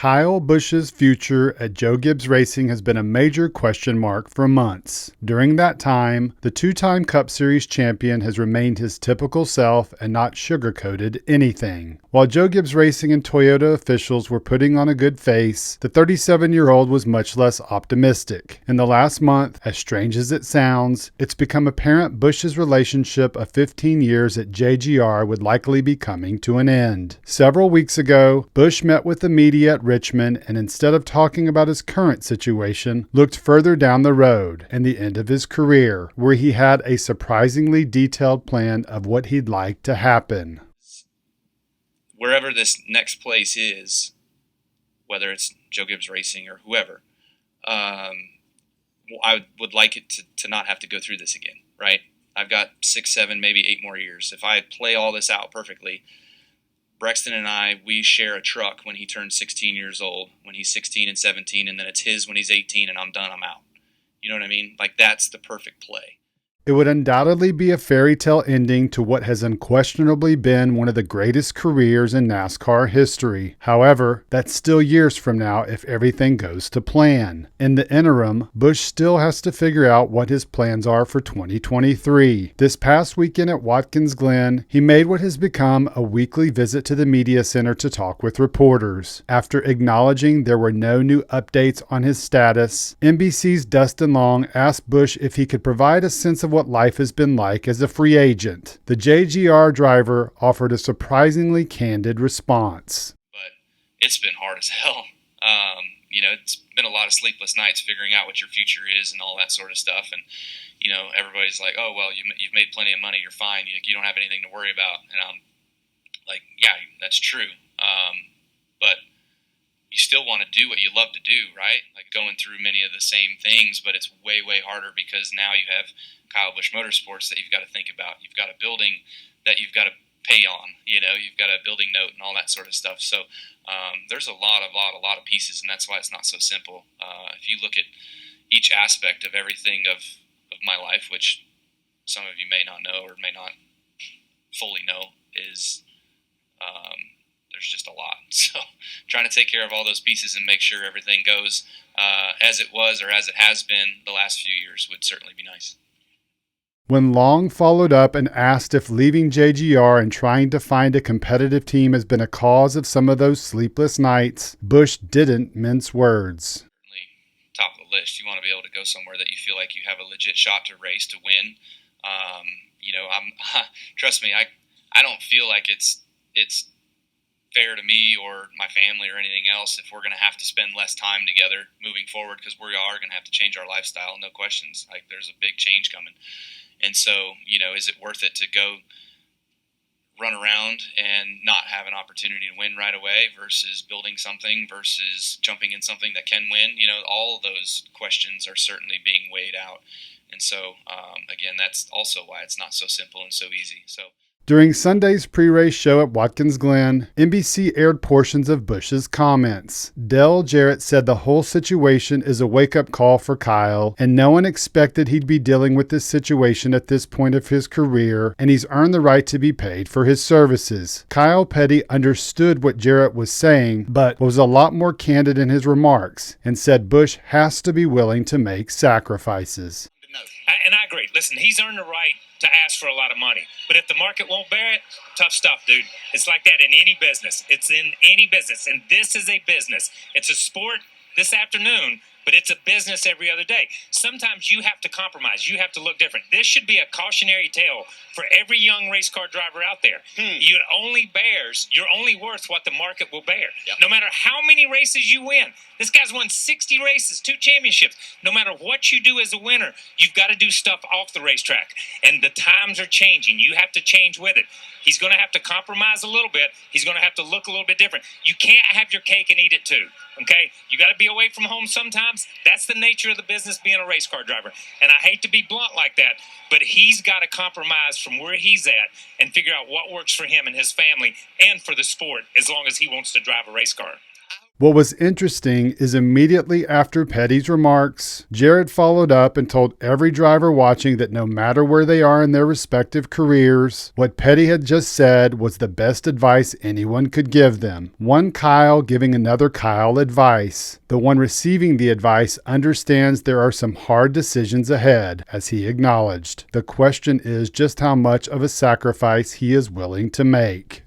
Kyle Busch's future at Joe Gibbs Racing has been a major question mark for months. During that time, the two-time Cup Series champion has remained his typical self and not sugar-coated anything. While Joe Gibbs Racing and Toyota officials were putting on a good face, the 37-year-old was much less optimistic. In the last month, as strange as it sounds, it's become apparent Busch's relationship of 15 years at JGR would likely be coming to an end. Several weeks ago, Busch met with the media at Richmond and instead of talking about his current situation, looked further down the road and the end of his career, where he had a surprisingly detailed plan of what he'd like to happen. Wherever this next place is, whether it's Joe Gibbs Racing or whoever, I would like it to not have to go through this again, right? I've got 6, 7, maybe 8 more years. If I play all this out perfectly, Brexton and I, we share a truck when he turns 16 years old, when he's 16 and 17, and then it's his when he's 18, and I'm done, I'm out. You know what I mean? Like, that's the perfect play. It would undoubtedly be a fairy tale ending to what has unquestionably been one of the greatest careers in NASCAR history. However, that's still years from now if everything goes to plan. In the interim, Busch still has to figure out what his plans are for 2023. This past weekend at Watkins Glen, he made what has become a weekly visit to the media center to talk with reporters. After acknowledging there were no new updates on his status, NBC's Dustin Long asked Busch if he could provide a sense of what life has been like as a free agent. The JGR driver offered a surprisingly candid response. But it's been hard as hell. It's been a lot of sleepless nights figuring out what your future is and all that sort of stuff. And, everybody's like, oh, well, you've made plenty of money. You're fine. You don't have anything to worry about. And I'm like, yeah, that's true. But you still want to do what you love to do, right? Like going through many of the same things, but it's way, way harder because now you have Kyle Busch Motorsports that you've got to think about. You've got a building that you've got to pay on, you've got a building note and all that sort of stuff. So there's a lot of pieces, and that's why it's not so simple. If you look at each aspect of everything of my life, which some of you may not know or may not fully know, is there's just a lot. So trying to take care of all those pieces and make sure everything goes as it was or as it has been the last few years would certainly be nice. When Long followed up and asked if leaving JGR and trying to find a competitive team has been a cause of some of those sleepless nights, Busch didn't mince words. Certainly top of the list. You want to be able to go somewhere that you feel like you have a legit shot to race, to win. Trust me, I don't feel like it's fair to me or my family or anything else if we're going to have to spend less time together moving forward, because we are going to have to change our lifestyle, no questions. Like, there's a big change coming. And so, is it worth it to go run around and not have an opportunity to win right away versus building something versus jumping in something that can win? All of those questions are certainly being weighed out. And so, again, that's also why it's not so simple and so easy. So. During Sunday's pre-race show at Watkins Glen, NBC aired portions of Busch's comments. Dale Jarrett said the whole situation is a wake-up call for Kyle, and no one expected he'd be dealing with this situation at this point of his career, and he's earned the right to be paid for his services. Kyle Petty understood what Jarrett was saying, but was a lot more candid in his remarks, and said Busch has to be willing to make sacrifices. And I agree. Listen, he's earned the right to ask for a lot of money. But if the market won't bear it, tough stuff, dude. It's like that in any business. It's in any business. And this is a business. It's a sport this afternoon, but it's a business every other day. Sometimes you have to compromise. You have to look different. This should be a cautionary tale for every young race car driver out there. You're only worth what the market will bear. Yep. No matter how many races you win. This guy's won 60 races, 2 championships. No matter what you do as a winner, you've got to do stuff off the racetrack. And the times are changing. You have to change with it. He's going to have to compromise a little bit. He's going to have to look a little bit different. You can't have your cake and eat it too, okay? You got to be away from home sometimes. That's the nature of the business being a race car driver. And I hate to be blunt like that, but he's got to compromise from where he's at and figure out what works for him and his family and for the sport as long as he wants to drive a race car. What was interesting is immediately after Petty's remarks, Jarrett followed up and told every driver watching that no matter where they are in their respective careers, what Petty had just said was the best advice anyone could give them. One Kyle giving another Kyle advice. The one receiving the advice understands there are some hard decisions ahead, as he acknowledged. The question is just how much of a sacrifice he is willing to make.